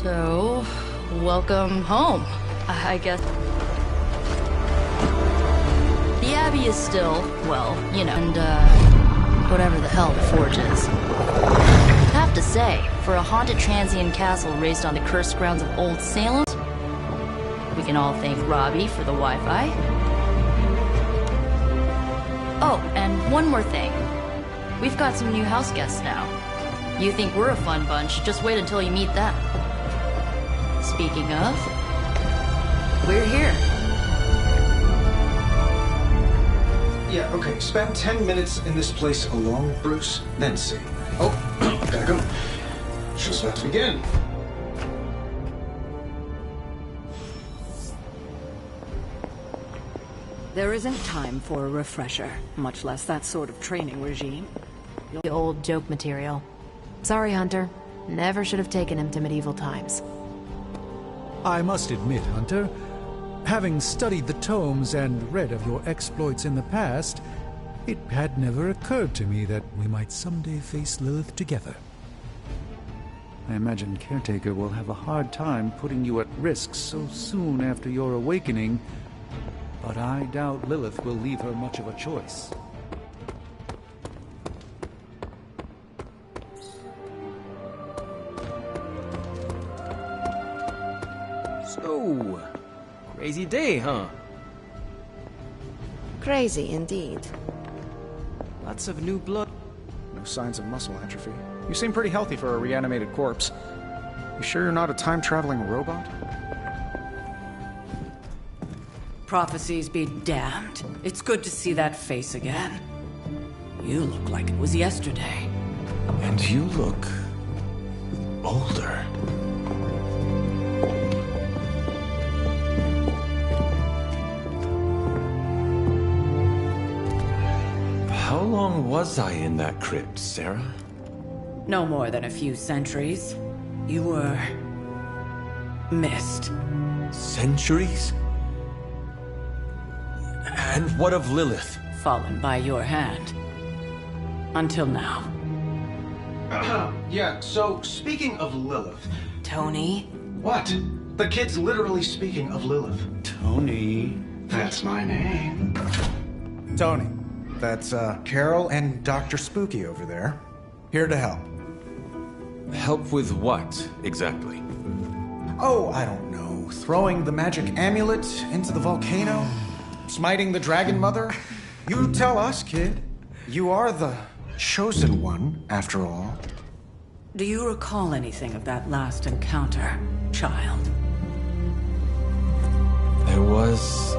So, welcome home, I guess. The Abbey is still, well, you know, and, whatever the hell the Forge is. I have to say, for a haunted transient castle raised on the cursed grounds of Old Salem, we can all thank Robbie for the Wi-Fi. Oh, and one more thing. We've got some new house guests now. You think we're a fun bunch, just wait until you meet them. Speaking of, we're here. Yeah, okay. Spend 10 minutes in this place alone, Bruce, then see. Oh, gotta go. Show's about to begin. There isn't time for a refresher, much less that sort of training regime. The old joke material. Sorry, Hunter. Never should have taken him to medieval times. I must admit, Hunter, having studied the tomes and read of your exploits in the past, it had never occurred to me that we might someday face Lilith together. I imagine Caretaker will have a hard time putting you at risk so soon after your awakening, but I doubt Lilith will leave her much of a choice. So, crazy day, huh? Crazy indeed. Lots of new blood. No signs of muscle atrophy. You seem pretty healthy for a reanimated corpse. You sure you're not a time-traveling robot? Prophecies be damned. It's good to see that face again. You look like it was yesterday. And you look older. How long was I in that crypt, Sarah? No more than a few centuries. You were... missed. Centuries? And what of Lilith? Fallen by your hand. Until now. Yeah, so speaking of Lilith... Tony? What? The kid's literally speaking of Lilith. Tony. That's my name. Tony. That's, Carol and Dr. Spooky over there. Here to help. Help with what, exactly? Oh, I don't know. Throwing the magic amulet into the volcano? Smiting the dragon mother? You tell us, kid. You are the chosen one, after all. Do you recall anything of that last encounter, child? There was...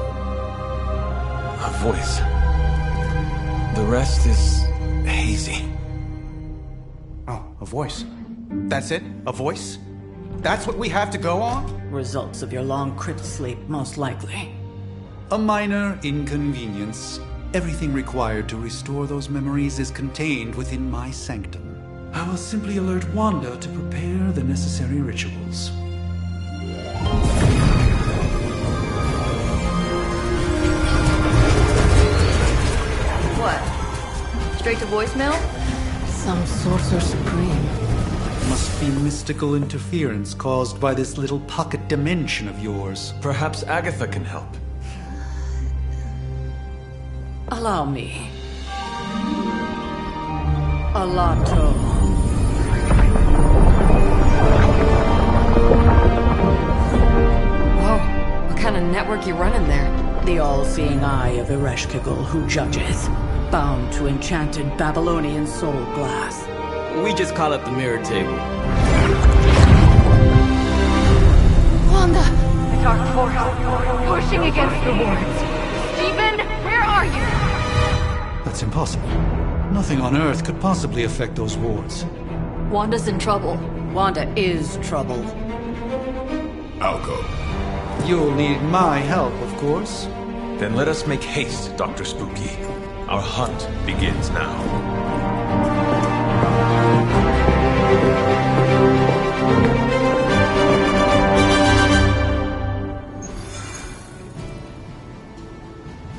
a voice. The rest is hazy. Oh, a voice. That's it? A voice? That's what we have to go on? Results of your long crypt sleep, most likely. A minor inconvenience. Everything required to restore those memories is contained within my sanctum. I will simply alert Wanda to prepare the necessary rituals. What? Straight to voicemail? Some sorcerer supreme. Must be mystical interference caused by this little pocket dimension of yours. Perhaps Agatha can help. Allow me. Alato. Whoa, what kind of network you running there? The all-seeing eye of Ereshkigal who judges. Bound to enchanted Babylonian soul glass. We just call it the mirror table. Wanda! The dark force, pushing against the wards. Stephen, where are you? That's impossible. Nothing on Earth could possibly affect those wards. Wanda's in trouble. Wanda is trouble. I'll go. You'll need my help, of course. Then let us make haste, Dr. Spooky. Our hunt begins now.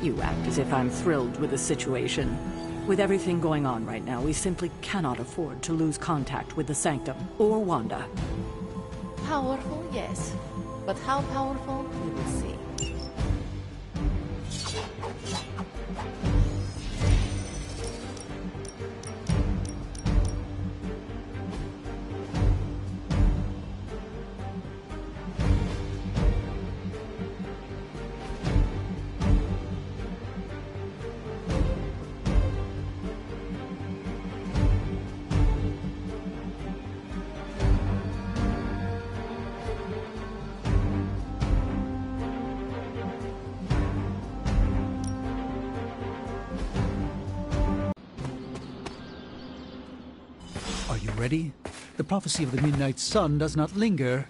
You act as if I'm thrilled with the situation. With everything going on right now, we simply cannot afford to lose contact with the Sanctum or Wanda. Powerful, yes. But how powerful, we will see. Are you ready? The prophecy of the midnight sun does not linger,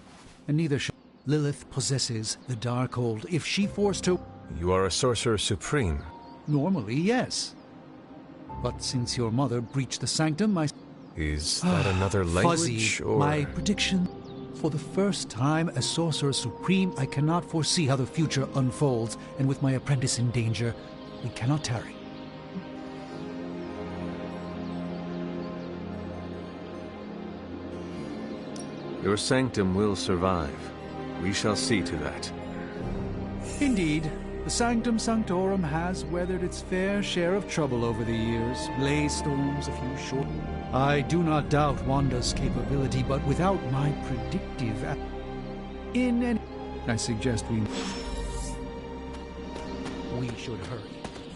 and neither shall. Lilith possesses the Darkhold. If she forced her... You are a sorcerer supreme. Normally, yes. But since your mother breached the sanctum, Is that another language, Fuzzy, or... my prediction. For the first time as Sorcerer Supreme, I cannot foresee how the future unfolds, and with my apprentice in danger, we cannot tarry. Your sanctum will survive. We shall see to that. Indeed, the Sanctum Sanctorum has weathered its fair share of trouble over the years. Blaze storms, a few short... I do not doubt Wanda's capability, but without my predictive... In any... I suggest we should hurry.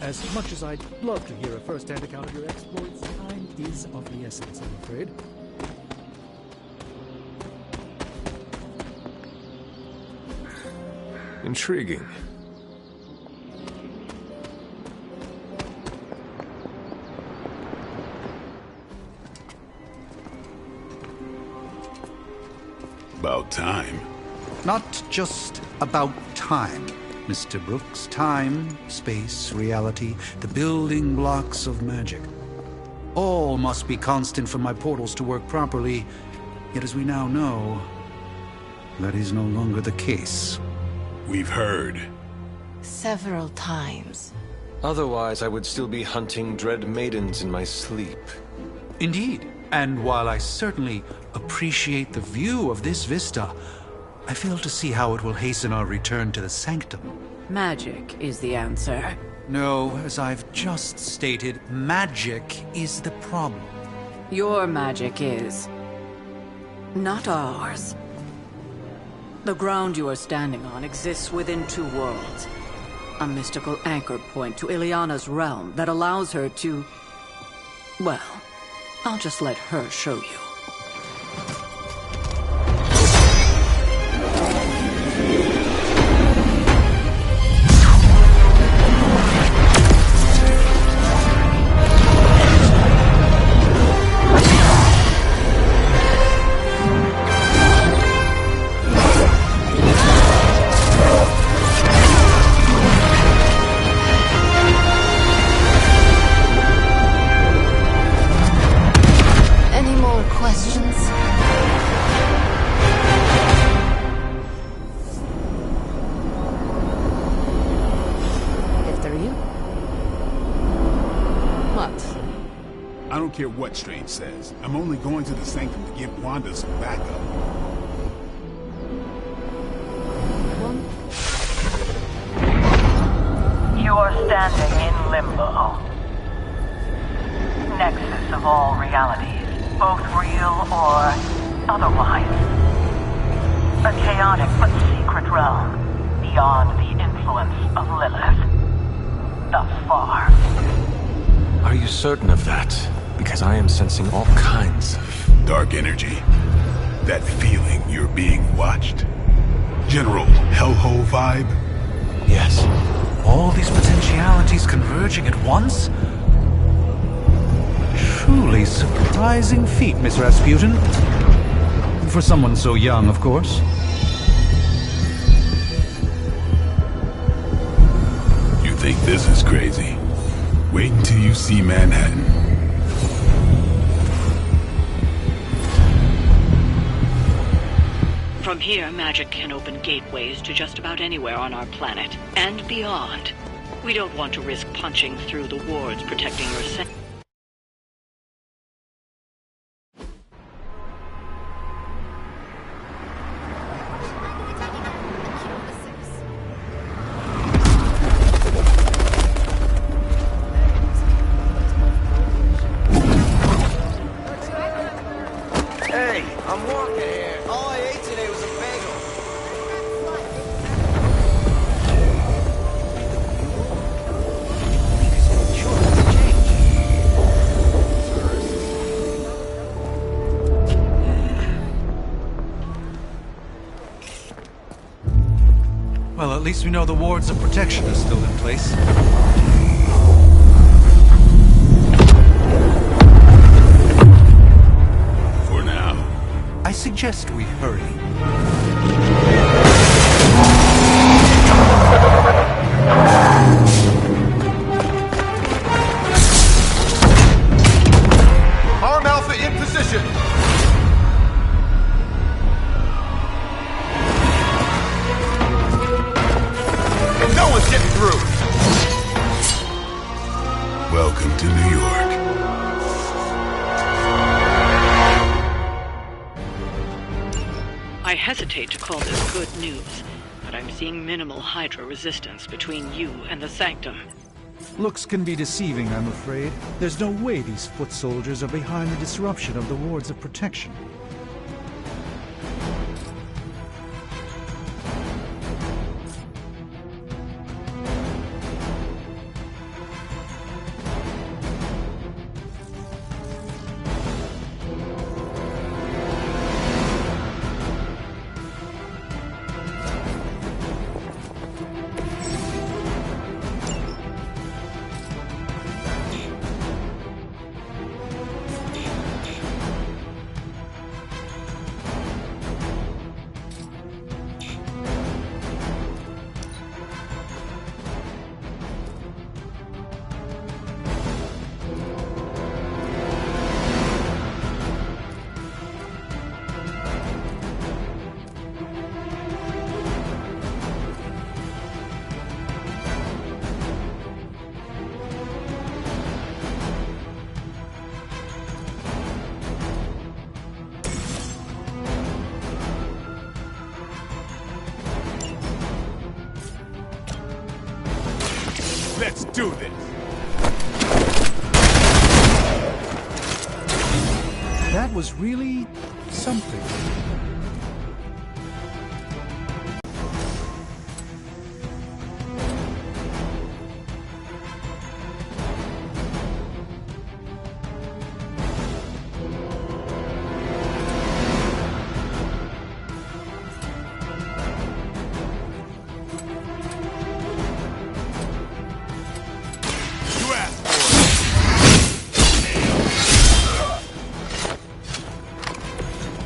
As much as I'd love to hear a first-hand account of your exploits, time is of the essence, I'm afraid. Intriguing. About time. Not just about time, Mr. Brooks. Time, space, reality, the building blocks of magic. All must be constant for my portals to work properly. Yet as we now know, that is no longer the case. We've heard. Several times. Otherwise, I would still be hunting dread maidens in my sleep. Indeed. And while I certainly appreciate the view of this vista, I fail to see how it will hasten our return to the sanctum. Magic is the answer. No, as I've just stated, magic is the problem. Your magic is... not ours. The ground you are standing on exists within two worlds. A mystical anchor point to Ileana's realm that allows her to... well, I'll just let her show you. I don't care what Strange says. I'm only going to the sanctum to give Wanda some backup. You are standing in limbo. Nexus of all realities, both real or otherwise. A chaotic but secret realm, beyond the influence of Lilith. Thus far. Are you certain of that? Because I am sensing all kinds of... dark energy. That feeling you're being watched. General hellhole vibe? Yes. All these potentialities converging at once? Truly surprising feat, Miss Rasputin. For someone so young, of course. You think this is crazy? Wait until you see Manhattan. From here, magic can open gateways to just about anywhere on our planet, and beyond. We don't want to risk punching through the wards protecting your Look at here. All I ate today was a bagel. Well, at least we know the wards of protection are still in place. For now. I suggest we hurry. Arm Alpha in position! No one's getting through! Welcome to New York. I hesitate to call this good news, but I'm seeing minimal Hydra resistance between you and the Sanctum. Looks can be deceiving, I'm afraid. There's no way these foot soldiers are behind the disruption of the wards of protection. Let's do this! That was really something.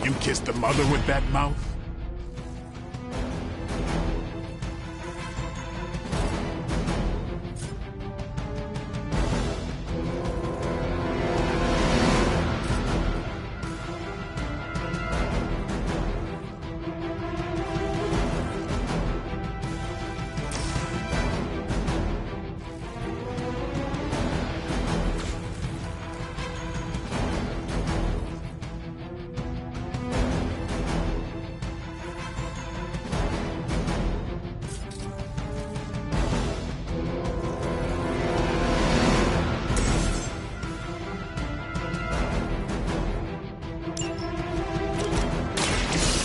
You kissed the mother with that mouth?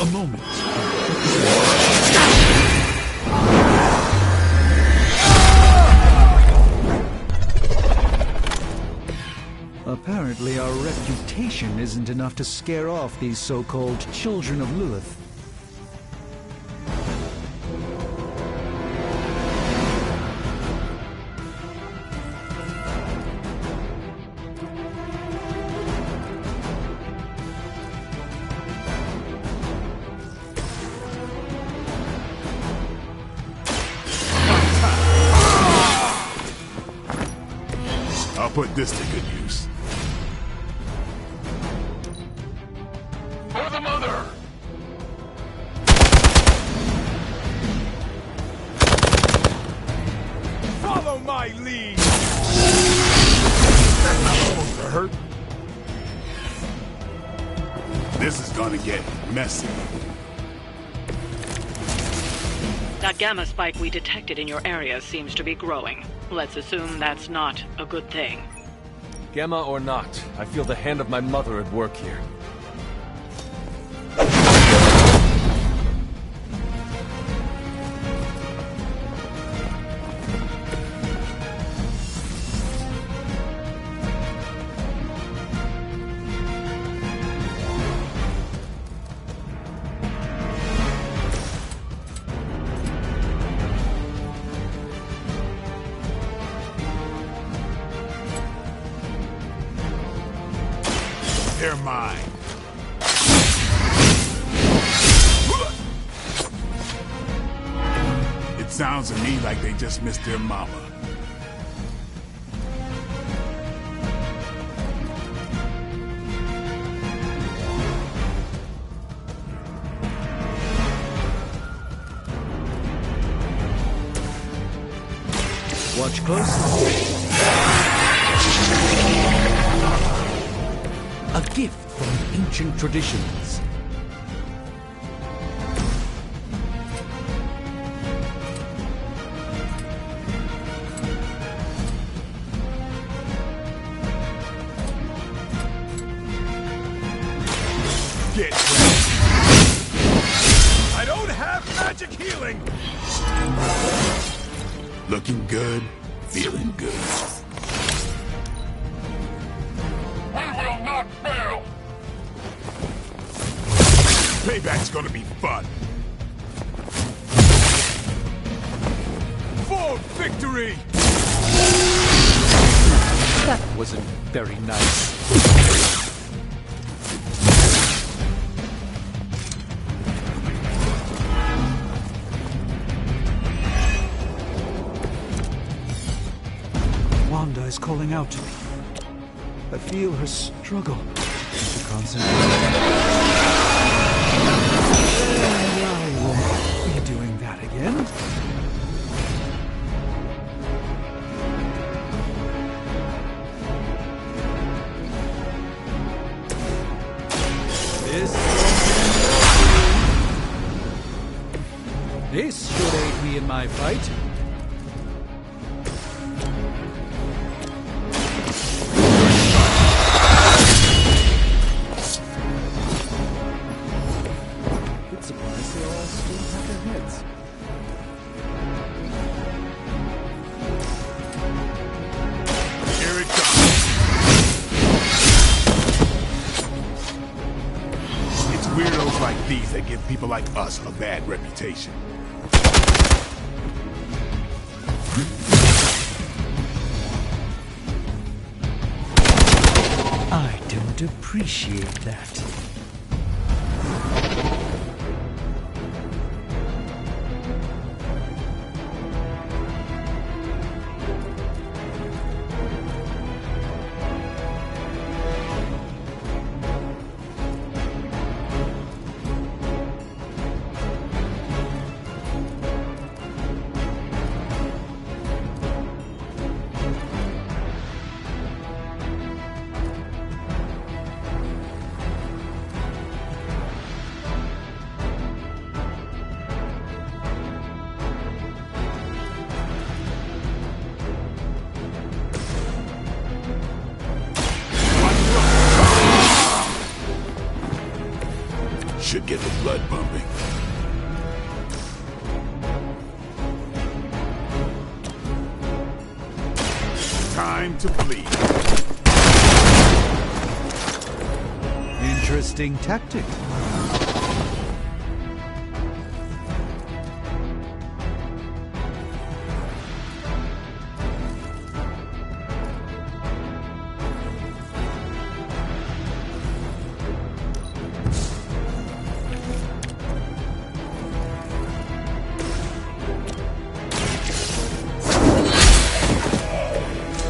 A moment. Apparently our reputation isn't enough to scare off these so-called children of Lilith. I'll put this to good use. For the mother! Follow my lead! Almost hurt. This is gonna get messy. That gamma spike we detected in your area seems to be growing. Let's assume that's not a good thing. Gamma or not, I feel the hand of my mother at work here. their mind. It sounds to me like they just missed their mama. Watch closely. A gift from ancient traditions. Get ready. I don't have magic healing. Looking good, feeling good. We will not fail! Payback's gonna be fun. For victory! That wasn't very nice. Wanda is calling out to me. I feel her struggle to concentrate. I won't be doing that again. This should aid me in my fight. It's surprised they all still have their heads. Here it comes. It's weirdos like these that give people like us a bad reputation. I don't appreciate that. Should get the blood pumping. Time to bleed. Interesting tactic.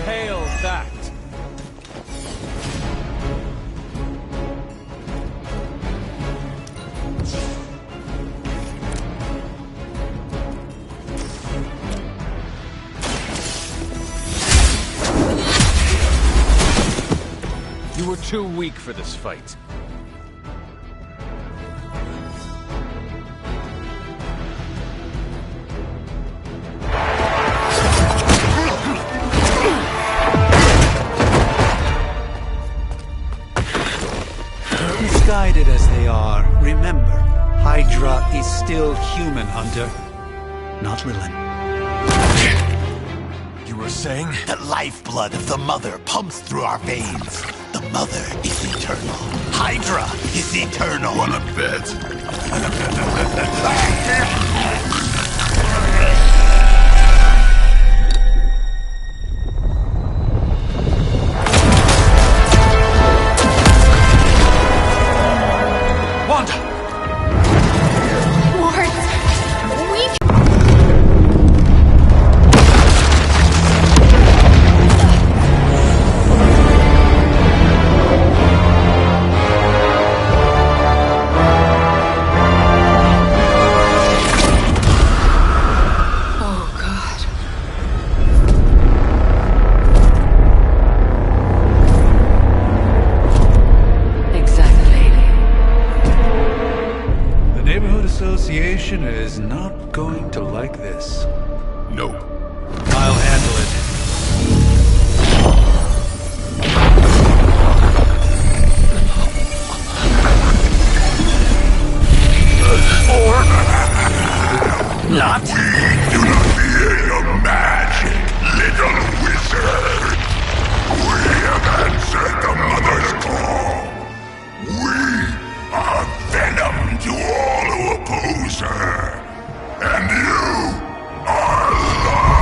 Hail that! You were too weak for this fight. Misguided as they are, remember, Hydra is still human, Hunter. Not Lilin. You were saying? The lifeblood of the Mother pumps through our veins. The Mother is eternal. Hydra is eternal. Wanna bet? Association is not going to like this. No. I'll handle it. Not. We do not fear your magic, little wizard. We have answered the Mother's call. We are venom to all who oppose her. And you are large.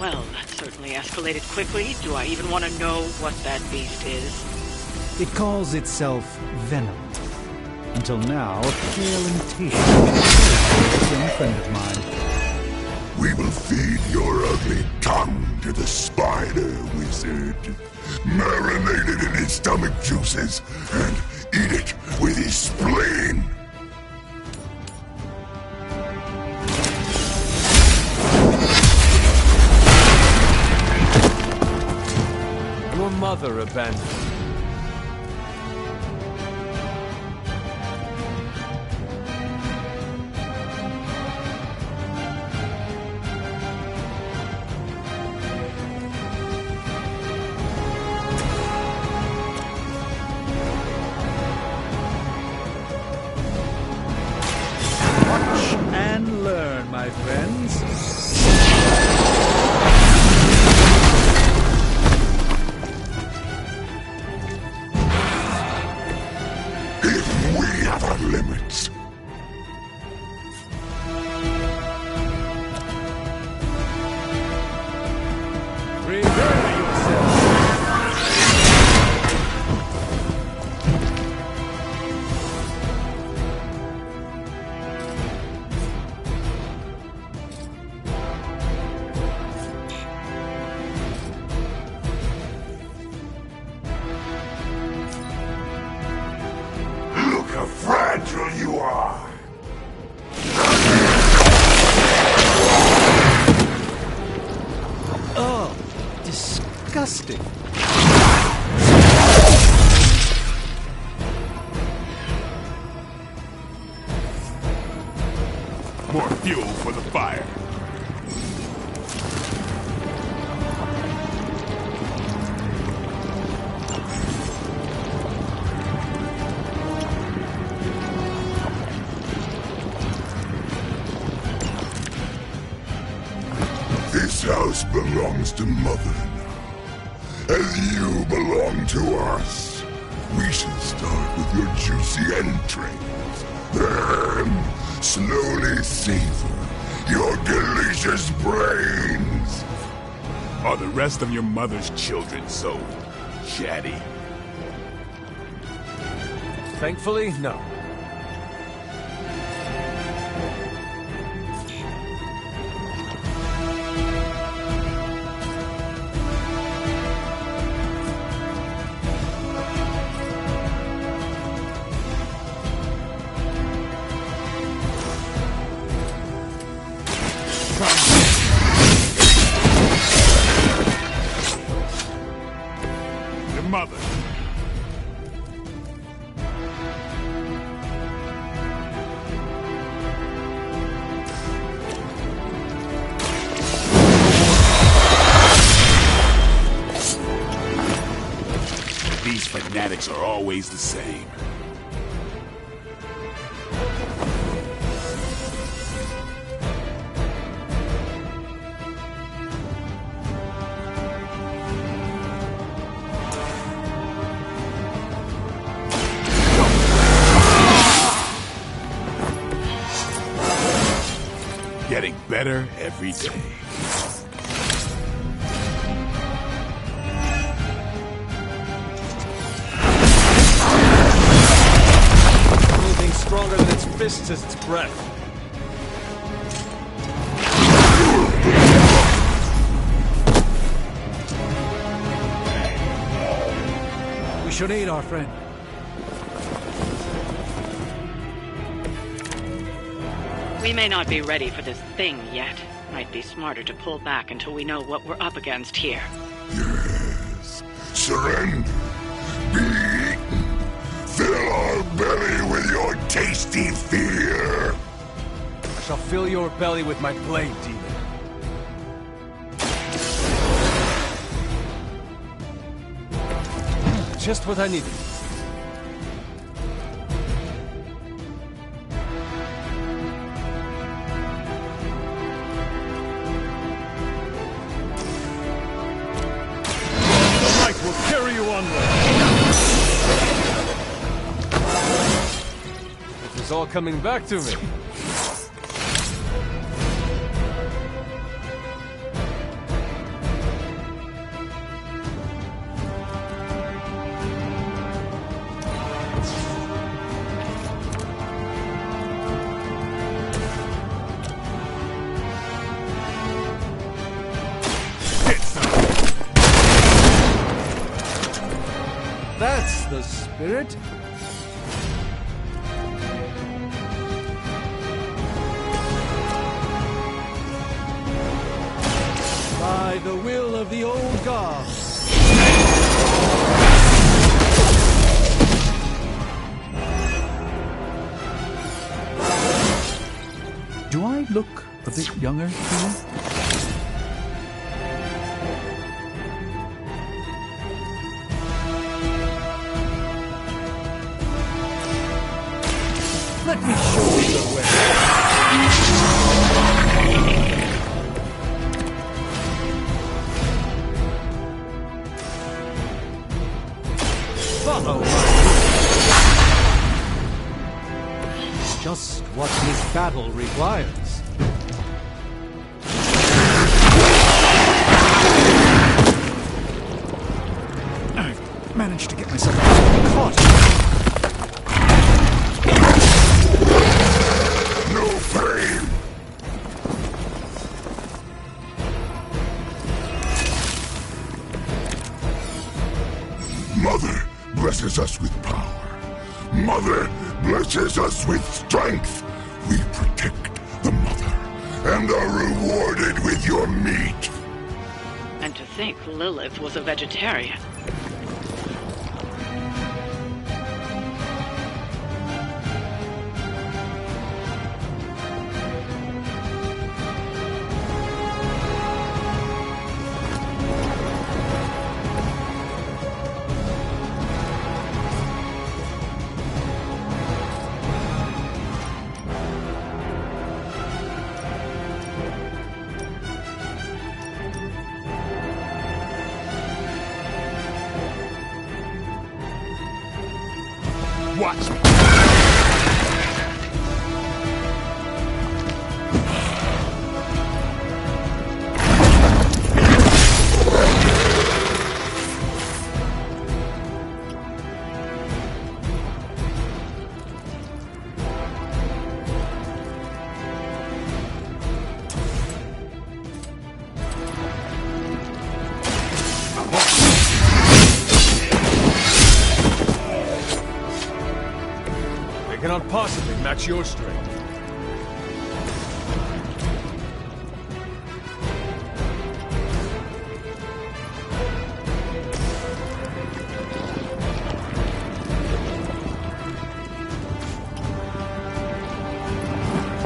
Well, that certainly escalated quickly. Do I even want to know what that beast is? It calls itself Venom. Until now, a pale imitation of a young friend of mine. We will feed your ugly tongue to the spider wizard. Marinate it in his stomach juices and eat it with his spleen. Your mother abandoned you. Watch and learn, my friends. We have our limits. Prepare yourself. Look how fragile you are. Oh, disgusting. More fuel for the fire. This house belongs to Mother now, as you belong to us. We shall start with your juicy entrails, then slowly savor your delicious brains. Are the rest of your mother's children so chatty? Thankfully, no. Your mother. These fanatics are always the same. Getting better every day. Anything stronger than its fists is its breath. should aid our friend. We may not be ready for this thing yet. Might be smarter to pull back until we know what we're up against here. Yes. Surrender. Be eaten. Fill our belly with your tasty fear. I shall fill your belly with my blade, demon. Just what I needed. The light will carry you onward. It is all coming back to me. That's the spirit. By the will of the old gods. Do I look a bit younger to you? Let me show you the way. Follow my lead. Just what this battle requires. I've managed to get myself caught. Mother blesses us with power. Mother blesses us with strength. We protect the mother and are rewarded with your meat. And to think Lilith was a vegetarian. Watch me. Cannot possibly match your strength.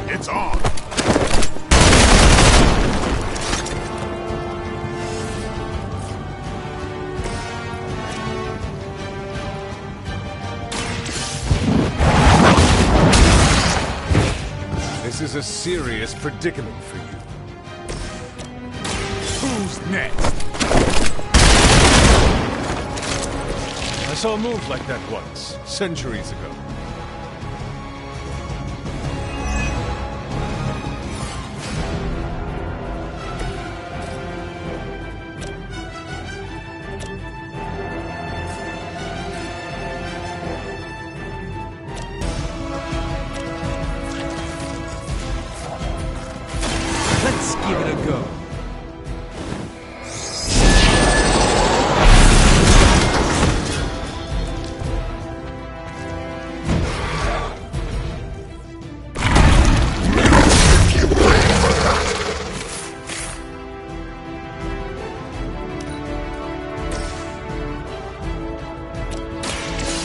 It's on. This is a serious predicament for you. Who's next? I saw a move like that once, centuries ago. Let's give it a go.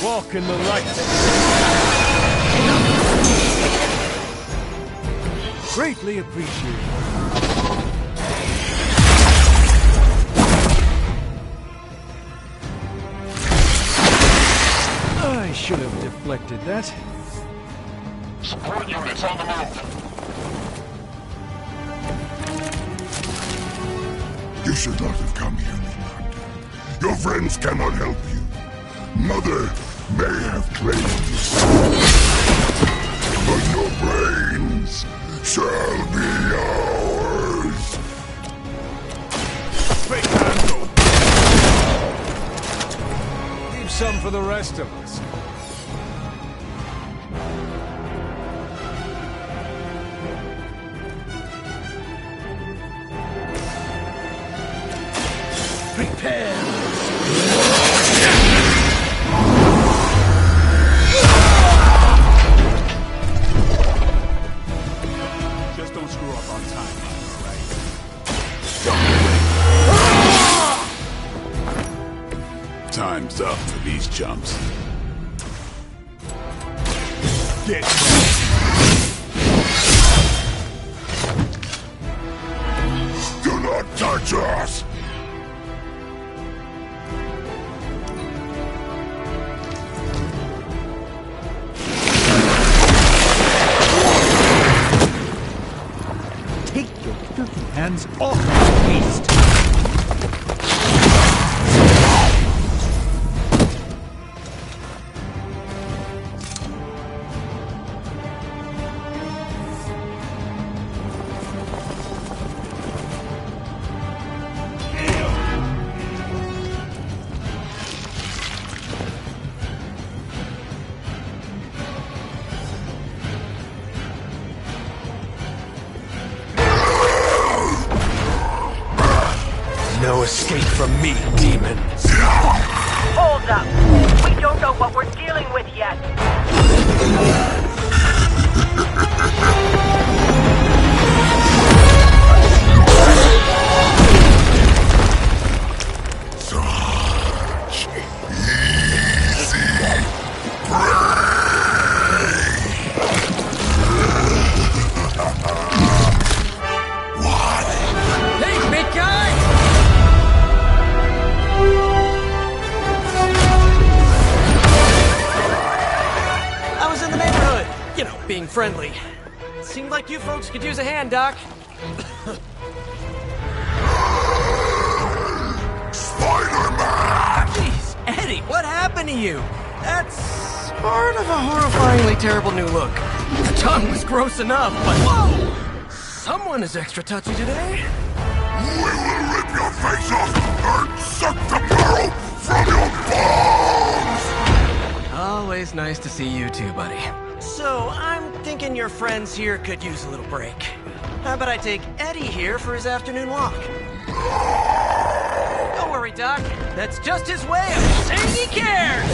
Walk in the light. Greatly appreciated. I should have deflected that. Support units on the move. You should not have come here, Leonard. Your friends cannot help you. Mother may have claims, but your brains shall be ours. Great handle. Leave some for the rest of us. Prepare! Just don't screw up on time, alright? Time's up for these chumps. Get Do not touch us! Hands off my beast! no escape from me, demons. Hold up. We don't know what we're dealing with yet. Such easy prey. What? Hey, big guy! I was in the neighborhood, you know, being friendly. Seemed like you folks could use a hand, Doc. Spider-Man! Jeez, Eddie, what happened to you? That's sort of a horrifyingly terrible new look. The tongue was gross enough, but whoa! Someone is extra touchy today. We will rip your face off and suck the marrow from your bones! Always nice to see you too, buddy. So, I'm thinking your friends here could use a little break. How about I take Eddie here for his afternoon walk? Don't worry, Doc. That's just his way of saying he cares!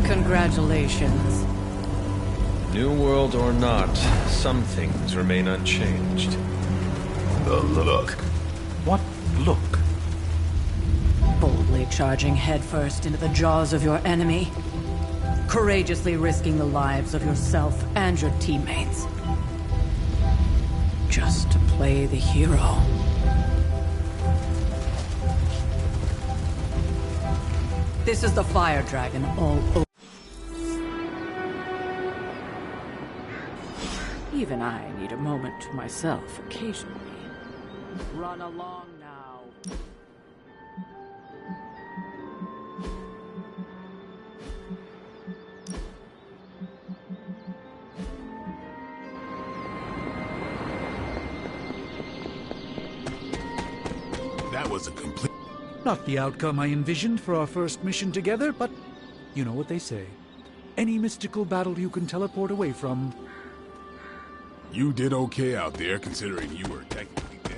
Congratulations. New world or not, some things remain unchanged. The look. What look? Boldly charging headfirst into the jaws of your enemy. Courageously risking the lives of yourself and your teammates. Just to play the hero. This is the Fire Dragon all over. Even I need a moment to myself occasionally. Run along now. That was a complete... Not the outcome I envisioned for our first mission together, but you know what they say. Any mystical battle you can teleport away from. You did okay out there, considering you were technically dead.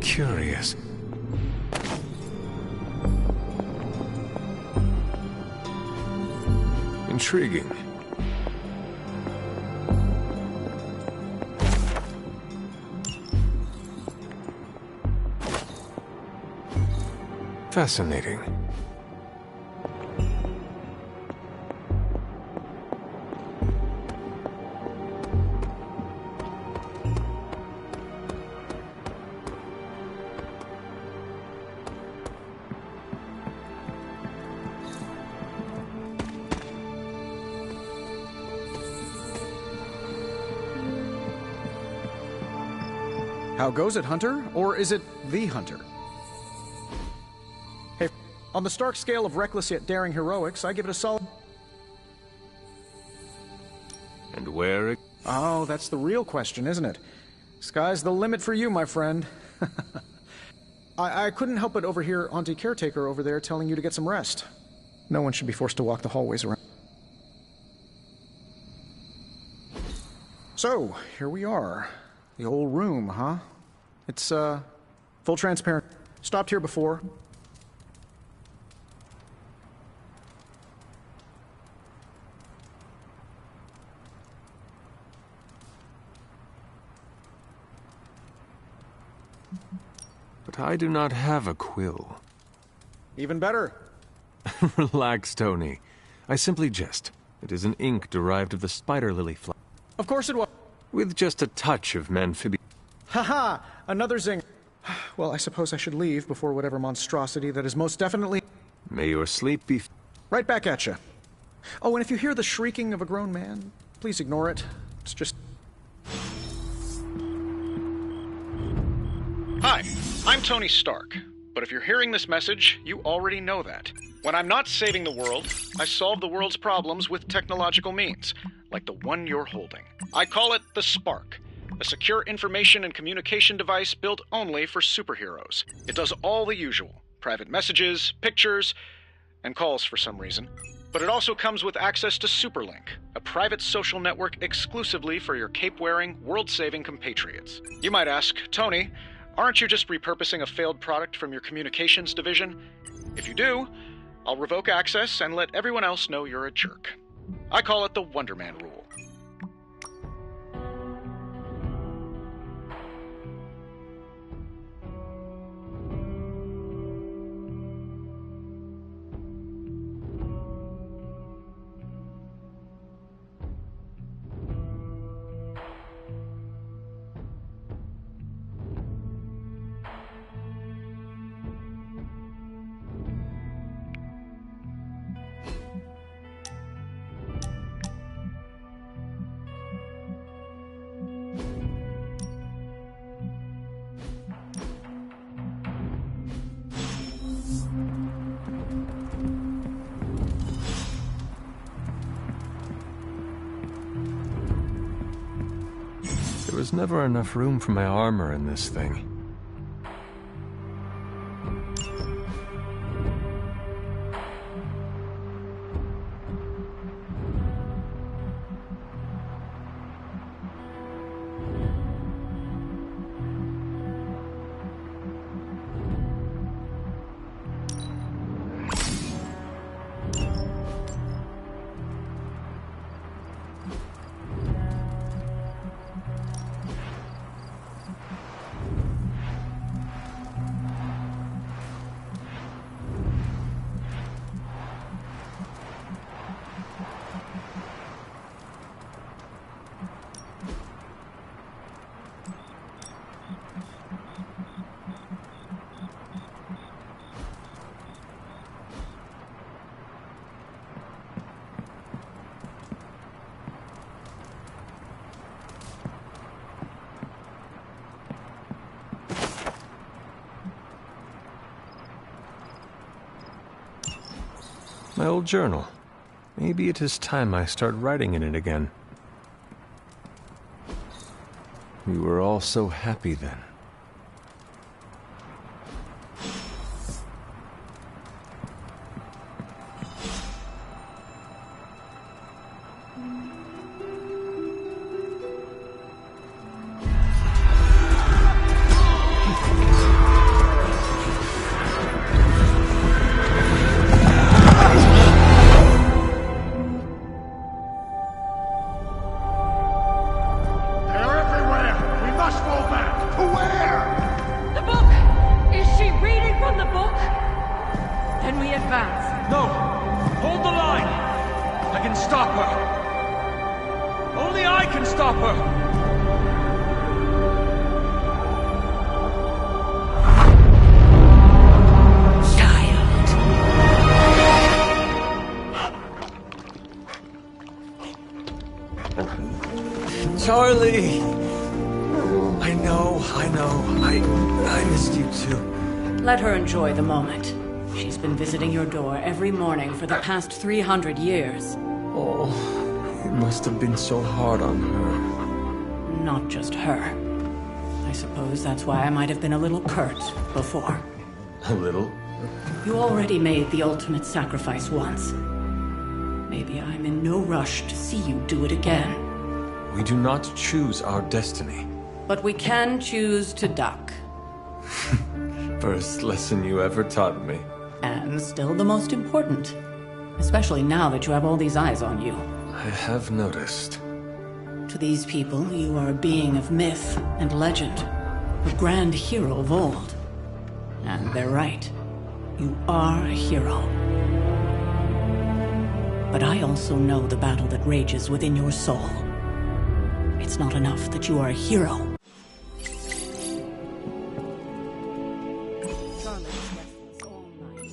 Curious. Intriguing. Fascinating. How goes it, Hunter? Or is it the Hunter? Hey, on the Stark scale of reckless yet daring heroics, I give it a solid... And where... Oh, that's the real question, isn't it? Sky's the limit for you, my friend. I couldn't help but overhear Auntie Caretaker over there telling you to get some rest. No one should be forced to walk the hallways around. So, here we are. The old room, huh? It's, full transparent. Stopped here before. But I do not have a quill. Even better. Relax, Tony. I simply jest. It is an ink derived of the spider lily flower. Of course it was. With just a touch of amphibian. Haha! Another zing. Well, I suppose I should leave before whatever monstrosity that is most definitely... May your sleep be... Right back at you. Oh, and if you hear the shrieking of a grown man, please ignore it. It's just... Hi, I'm Tony Stark. But if you're hearing this message, you already know that. When I'm not saving the world, I solve the world's problems with technological means, like the one you're holding. I call it the Spark, a secure information and communication device built only for superheroes. It does all the usual, private messages, pictures, and calls for some reason. But it also comes with access to Superlink, a private social network exclusively for your cape-wearing, world-saving compatriots. You might ask, Tony, aren't you just repurposing a failed product from your communications division? If you do, I'll revoke access and let everyone else know you're a jerk. I call it the Wonder Man rule. There was never enough room for my armor in this thing. My old journal. Maybe it is time I start writing in it again. We were all so happy then. Charlie! I know. I missed you too. Let her enjoy the moment. She's been visiting your door every morning for the past 300 years. Oh, it must have been so hard on her. Not just her. I suppose that's why I might have been a little curt before. A little? You already made the ultimate sacrifice once. Maybe I'm in no rush to see you do it again. We do not choose our destiny. But we can choose to duck. First lesson you ever taught me. And still the most important. Especially now that you have all these eyes on you. I have noticed. To these people, you are a being of myth and legend. A grand hero of old. And they're right. You are a hero. But I also know the battle that rages within your soul. It's not enough that you are a hero. Charlie was restless all night. I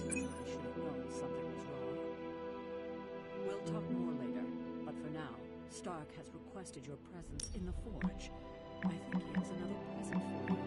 should have known something was wrong. We'll talk more later, but for now, Stark has requested your presence in the forge. I think he has another present for you.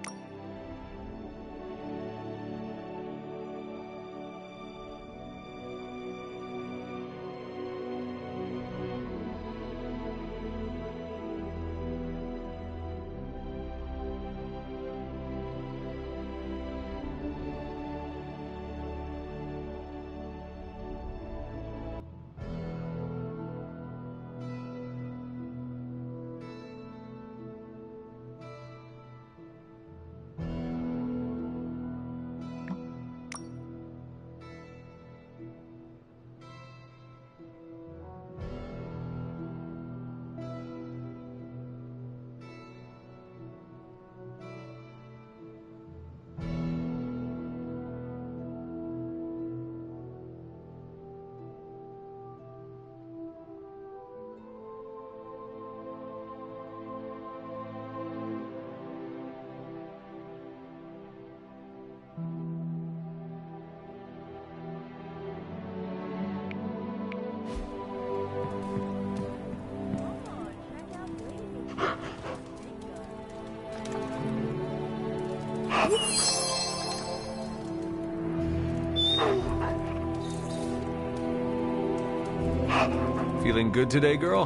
Feeling good today, girl?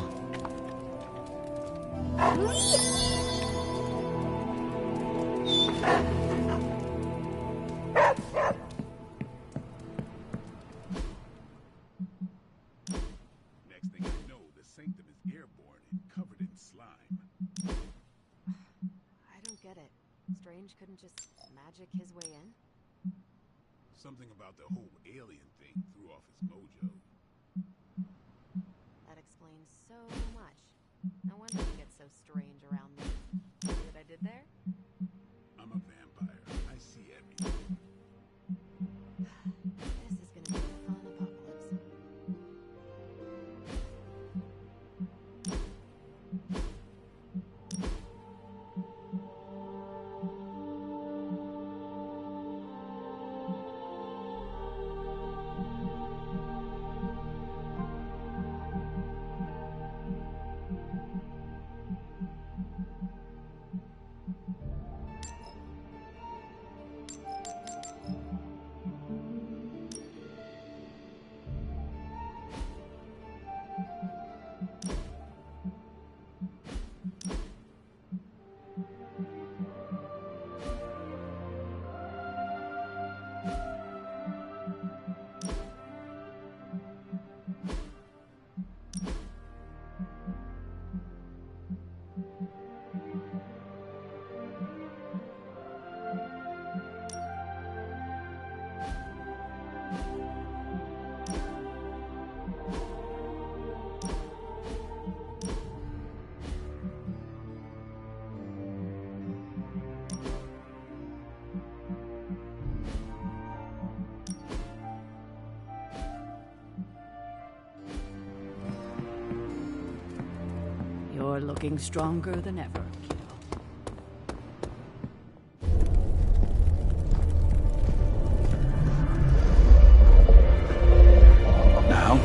Next thing I know, the sanctum is airborne and covered in slime. I don't get it. Strange couldn't just magic his way in? Something about the whole alien thing threw off his mojo. That explains so much. No wonder he gets so strange around me. See what I did there? I'm a vampire. I see everything. This is gonna be a fun apocalypse. looking stronger than ever. Now?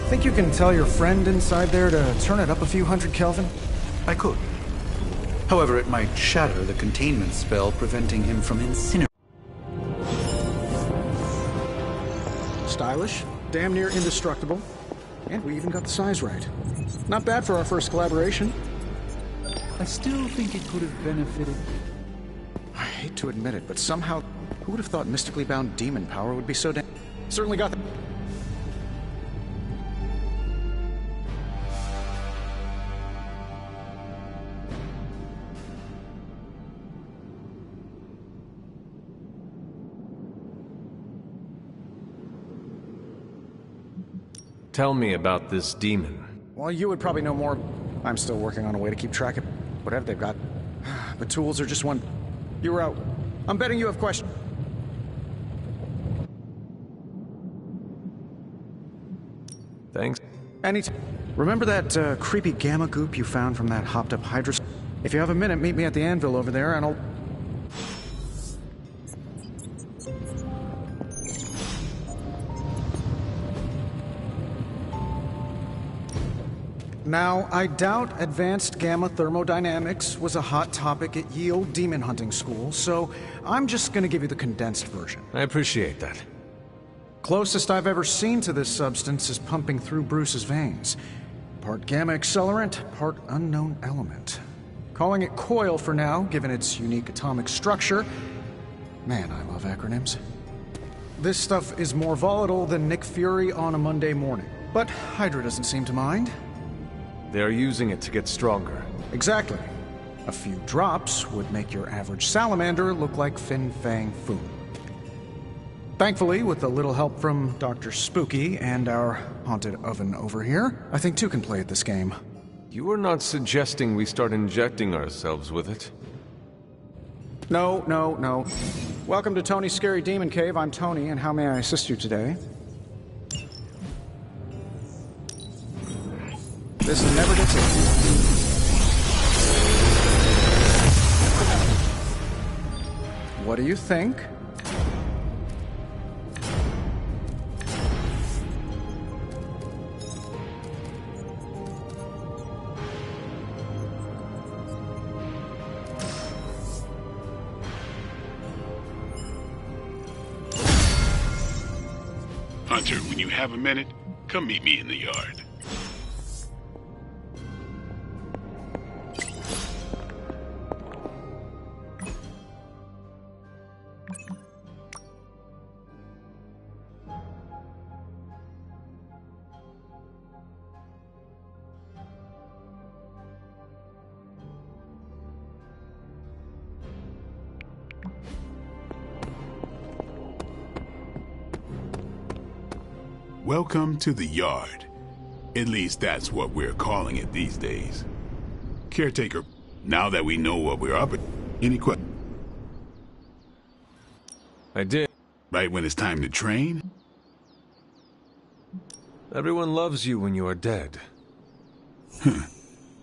Think you can tell your friend inside there to turn it up a few hundred Kelvin? I could. However, it might shatter the containment spell, preventing him from incinerating. Stylish, damn near indestructible, and we even got the size right. Not bad for our first collaboration. I still think it could have benefited. I hate to admit it, but somehow, who would have thought mystically bound demon power would be so damn... Certainly got the... Tell me about this demon. Well, you would probably know more. I'm still working on a way to keep track of whatever they've got. But tools are just one... You were out. I'm betting you have questions. Thanks. Anytime. Remember that creepy gamma goop you found from that hopped-up Hydra? If you have a minute, meet me at the anvil over there, and I'll... Now, I doubt advanced gamma thermodynamics was a hot topic at Yield Demon Hunting School, so I'm just gonna give you the condensed version. I appreciate that. Closest I've ever seen to this substance is pumping through Bruce's veins. Part gamma accelerant, part unknown element. Calling it coil for now, given its unique atomic structure. Man, I love acronyms. This stuff is more volatile than Nick Fury on a Monday morning. But Hydra doesn't seem to mind. They're using it to get stronger. Exactly. A few drops would make your average salamander look like Fin Fang Foom. Thankfully, with a little help from Dr. Spooky and our haunted oven over here, I think two can play at this game. You are not suggesting we start injecting ourselves with it? No, no, no. Welcome to Tony's Scary Demon Cave. I'm Tony, and how may I assist you today? This never gets in. What do you think? Hunter, when you have a minute, come meet me in the yard. Welcome to the yard. At least that's what we're calling it these days. Caretaker, now that we know what we're up at, any questions? I did. Right when it's time to train? Everyone loves you when you are dead.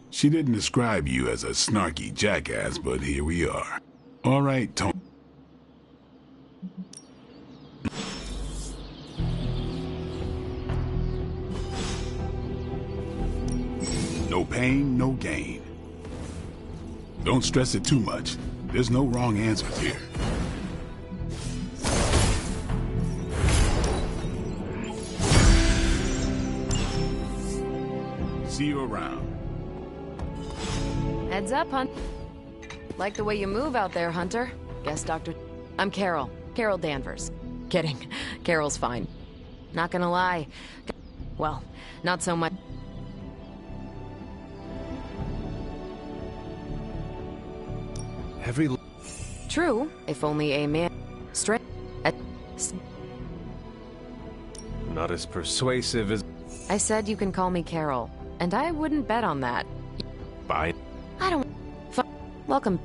She didn't describe you as a snarky jackass, but here we are. All right, Tony. No pain, no gain. Don't stress it too much. There's no wrong answers here. See you around. Heads up, Like the way you move out there, Hunter. Guess Dr. I'm Carol. Carol Danvers. Kidding. Carol's fine. Not gonna lie. Well, not so much. True, if only a man... Not as persuasive as... I said you can call me Carol, and I wouldn't bet on that. Fine. I don't... Welcome.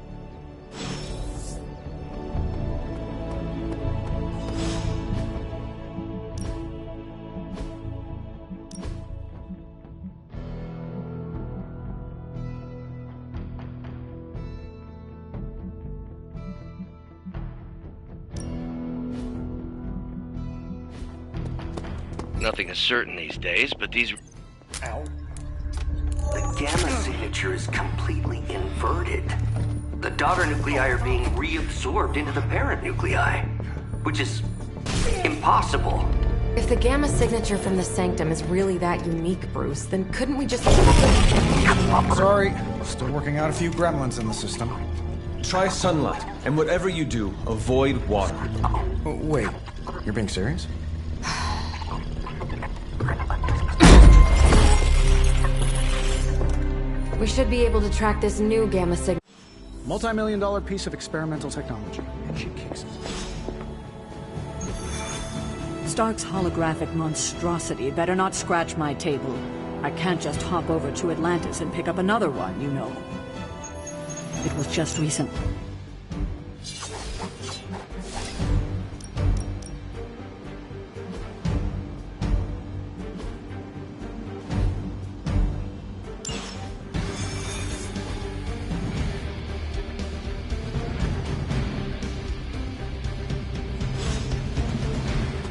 Nothing is certain these days, but these... Ow. The gamma signature is completely inverted. The daughter nuclei are being reabsorbed into the parent nuclei, which is impossible. If the gamma signature from the sanctum is really that unique, Bruce, then couldn't we just... Sorry, still working out a few gremlins in the system. Try sunlight, and whatever you do, avoid water. Wait, you're being serious? We should be able to track this new gamma signal. Multi-million-dollar piece of experimental technology, and she kicks it. Stark's holographic monstrosity better not scratch my table. I can't just hop over to Atlantis and pick up another one, you know. It was just recent.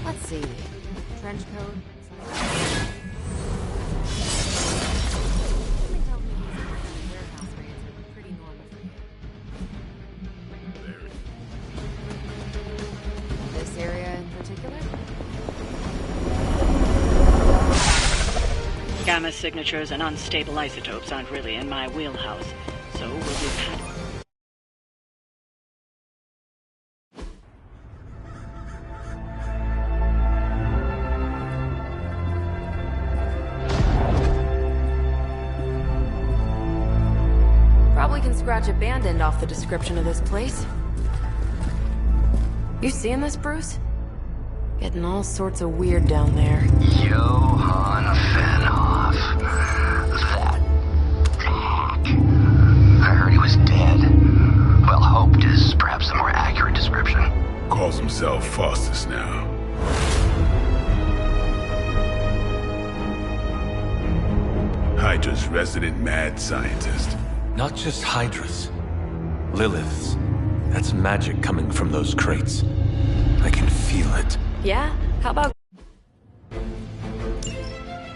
Let's see. Trench coat. This area in particular? Gamma signatures and unstable isotopes aren't really in my wheelhouse, so we'll be pat. Probably can scratch abandoned off the description of this place. You seeing this, Bruce? Getting all sorts of weird down there. Johann Fenhoff. That hack. I heard he was dead. Well, hoped is perhaps the more accurate description. Calls himself Faustus now. Hydra's resident mad scientist. Not just Hydra's. Lilith's. That's magic coming from those crates. I can feel it. Yeah? How about...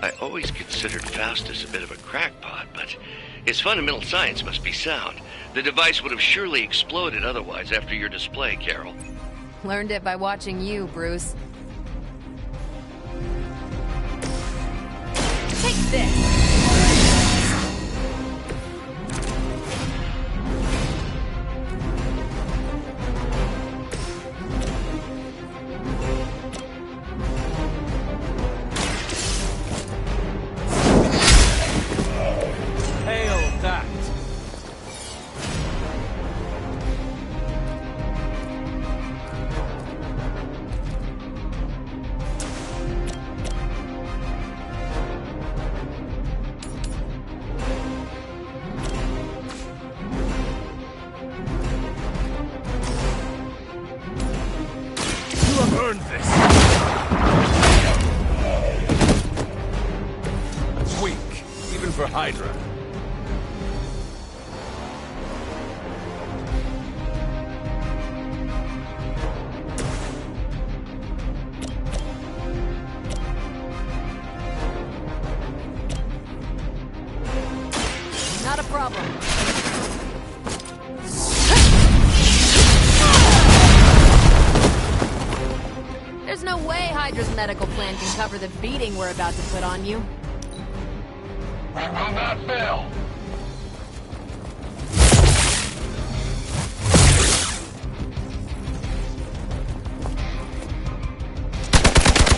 I always considered Faustus a bit of a crackpot, but his fundamental science must be sound. The device would have surely exploded otherwise after your display, Carol. Learned it by watching you, Bruce. Take this! Earned this. That's weak, even for Hydra. Not a problem. There's no way Hydra's medical plan can cover the beating we're about to put on you. Back on that bill.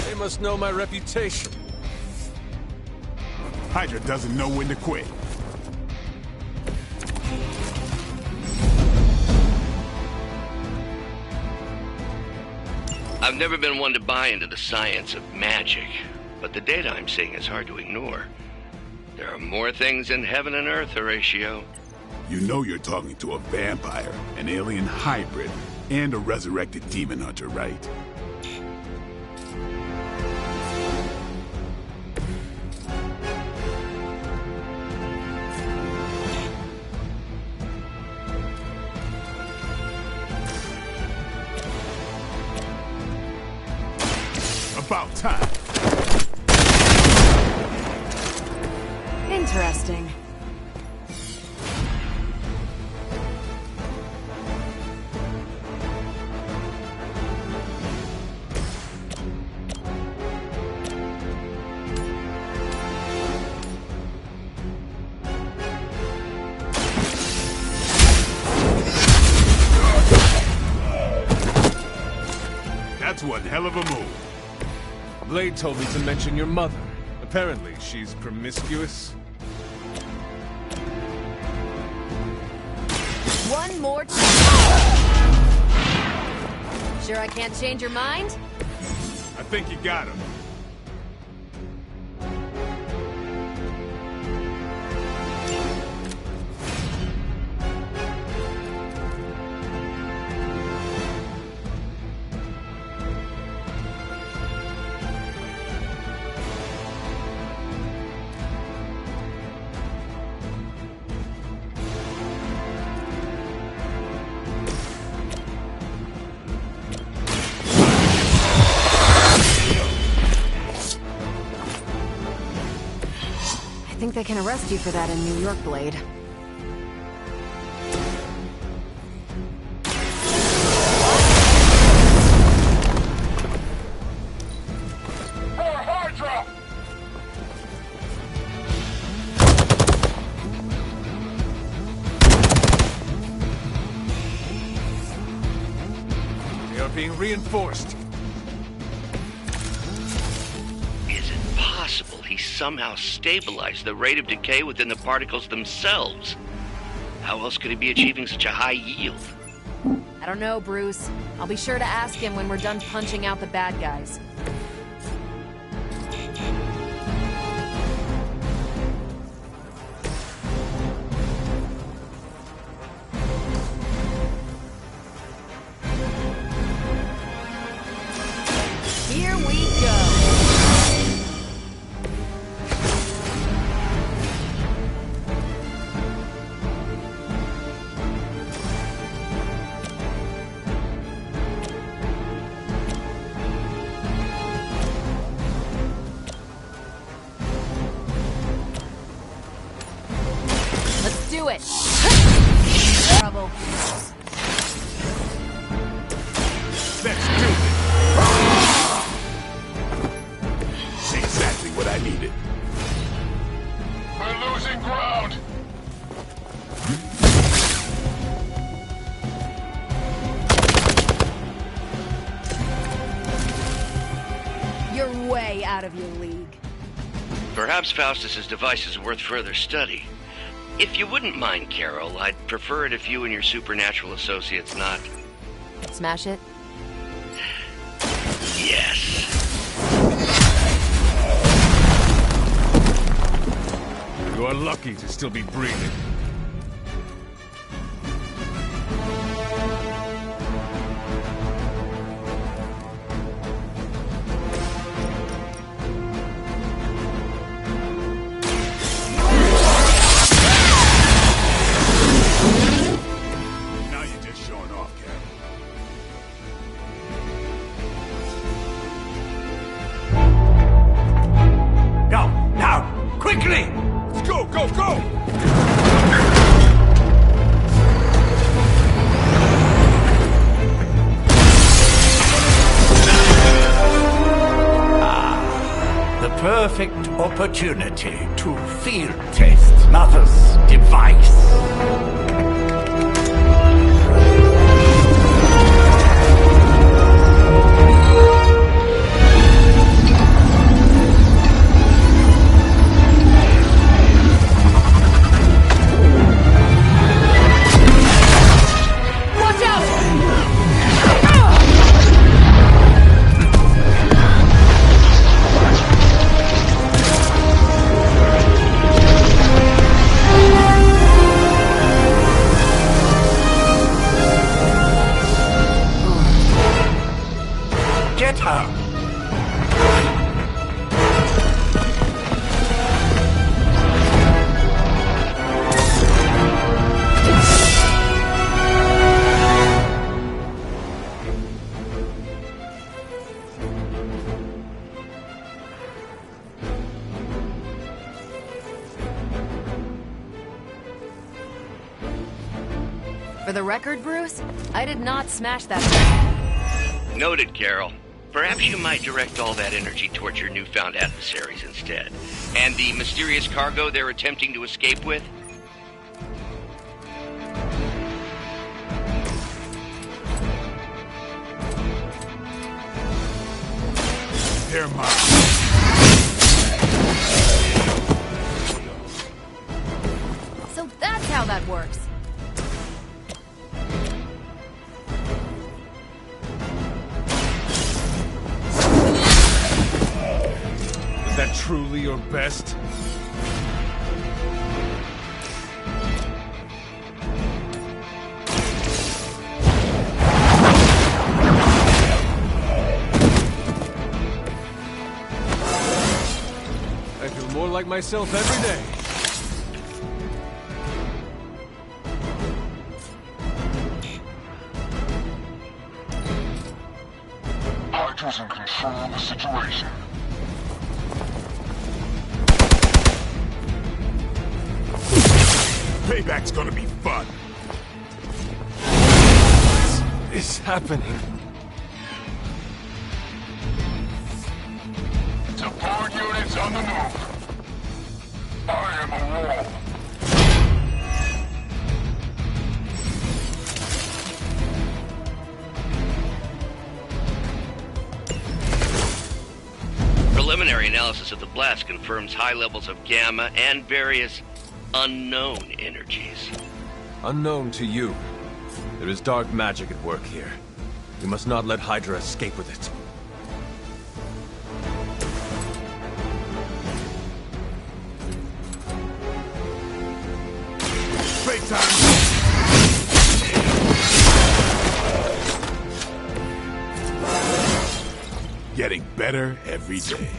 They must know my reputation. Hydra doesn't know when to quit. I've never been one to buy into the science of magic, but the data I'm seeing is hard to ignore. There are more things in heaven and earth, Horatio. You know you're talking to a vampire, an alien hybrid, and a resurrected demon hunter, right? About time. Interesting. That's one hell of a move. Blade told me to mention your mother. Apparently, she's promiscuous. One more time. Sure I can't change your mind? I think you got him. I think they can arrest you for that in New York, Blade. Hydra! They are being reinforced. Is it possible he somehow stabilized the rate of decay within the particles themselves? How else could he be achieving such a high yield? I don't know, Bruce. I'll be sure to ask him when we're done punching out the bad guys. Here we go. Let's do it. Trouble. Let's do it. Exactly what I needed. We're losing ground. You're way out of your league. Perhaps Faustus's device is worth further study. If you wouldn't mind, Carol, I'd prefer it if you and your supernatural associates not... Smash it? Yes. You are lucky to still be breathing. Now you're just showing off, Carol. Now! Quickly! Let's go, go, go! The perfect opportunity to field test Mother's device. Watch out! For the record, Bruce, I did not smash that. Noted, Carol. Perhaps you might direct all that energy towards your newfound adversaries instead. And the mysterious cargo they're attempting to escape with? They're mine. So that's how that works. Is that truly your best? I feel more like myself every day. Hydra's in control of the situation. Payback's gonna be fun. What is happening? Support units on the move. I am a wall. Preliminary analysis of the blast confirms high levels of gamma and various unknown energies. Unknown to you. There is dark magic at work here. We must not let Hydra escape with it. Getting better every day.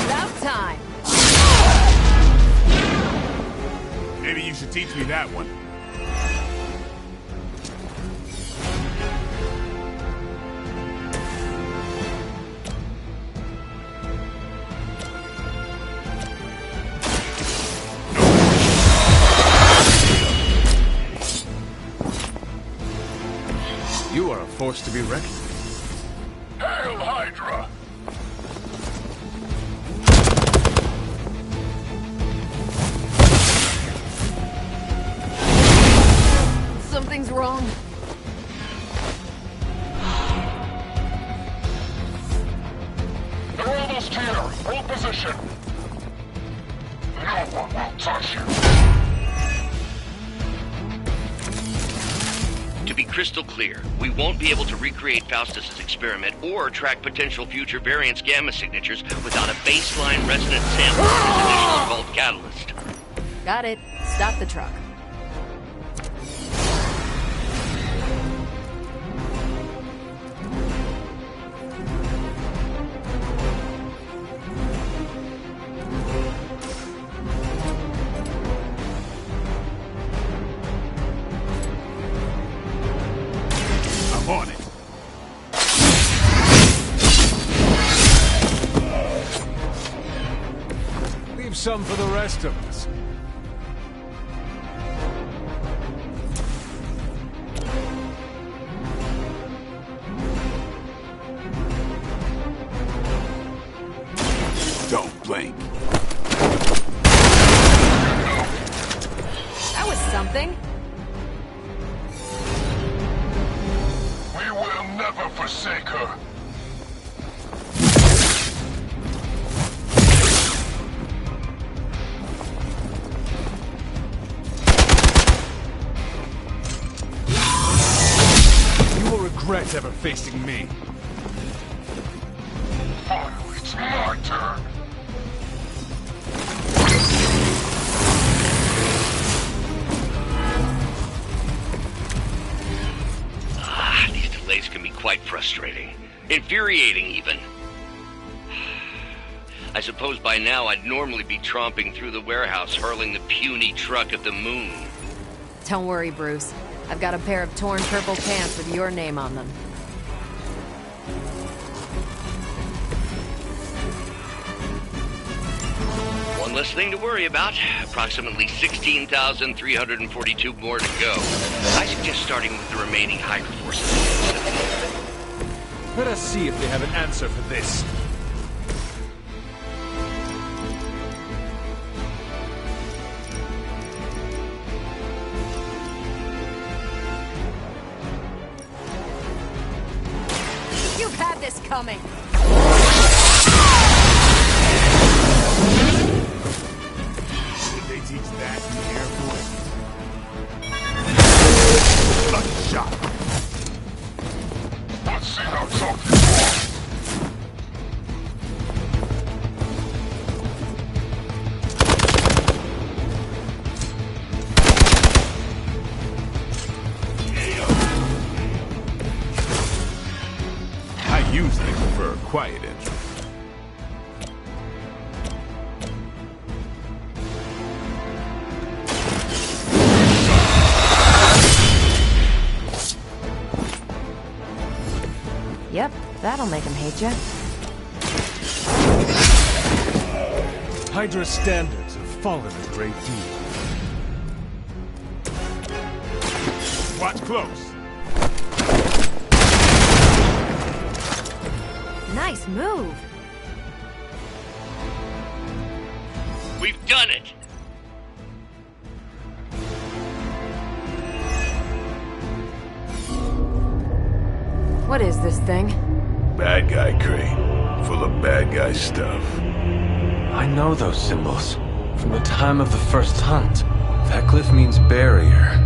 About time. Maybe you should teach me that one. You are a force to be reckoned with. Hail Hydra! Something's wrong. They're almost here. Hold position. No one will touch you. To be crystal clear, we won't be able to recreate Faustus's experiment or track potential future variance gamma signatures without a baseline resonant sample of his initial vault catalyst. Got it. Stop the truck. I'm on it. Leave some for the rest of us. Don't blink. That was something. We will never forsake her. You will regret ever facing me. Finally, it's my turn. These delays can be quite frustrating. Infuriating, even. I suppose by now I'd normally be tromping through the warehouse hurling the puny truck at the moon. Don't worry, Bruce. I've got a pair of torn purple pants with your name on them. One less thing to worry about. Approximately 16,342 more to go. I suggest starting with the remaining Hydra forces. Let us see if they have an answer for this. You've had this coming. Did they teach that in the Air Force? Lucky shot. Let's see how tough you I usually prefer a quiet entry. Yep, that'll make him hate you. Hydra's standards have fallen a great deal. Watch close. Nice move. We've done it! What is this thing? Bad guy crate, full of bad guy stuff. I know those symbols from the time of the first hunt. That glyph means barrier.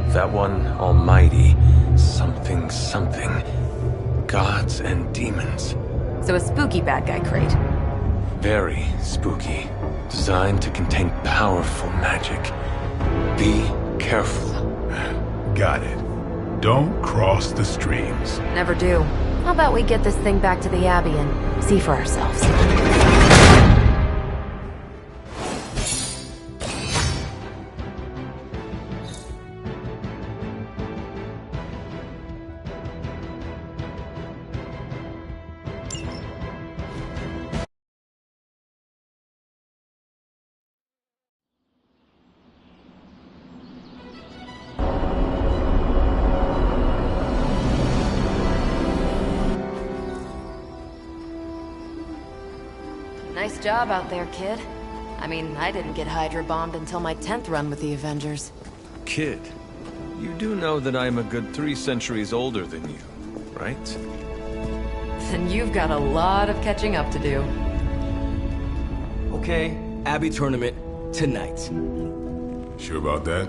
That one, almighty. Something, something. Gods and demons. So a spooky bad guy crate. Very spooky. Designed to contain powerful magic. Be careful. Got it. Don't cross the streams. Never do. How about we get this thing back to the Abbey and see for ourselves? Nice job out there, kid. I mean, I didn't get Hydra bombed until my 10th run with the Avengers. Kid, you do know that I am a good 3 centuries older than you, right? Then you've got a lot of catching up to do. Okay, Abbey tournament tonight. Sure about that?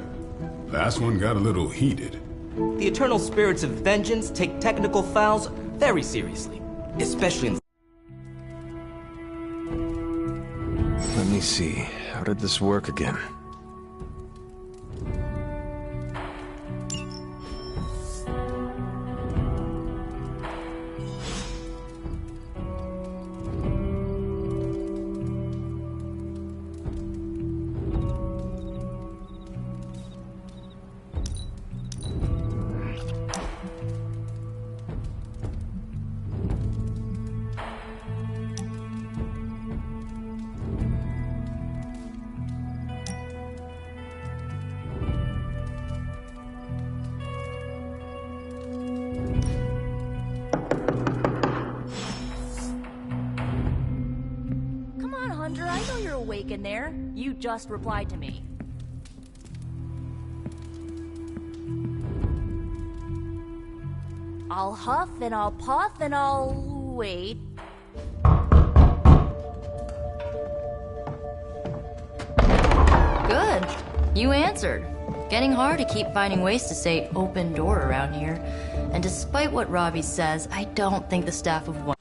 Last one got a little heated. The eternal spirits of vengeance take technical fouls very seriously, especially in... Let me see. How did this work again? I know you're awake in there. You just replied to me. I'll huff and I'll puff and I'll wait. Good. You answered. Getting hard to keep finding ways to say open door around here. And despite what Robbie says, I don't think the staff of one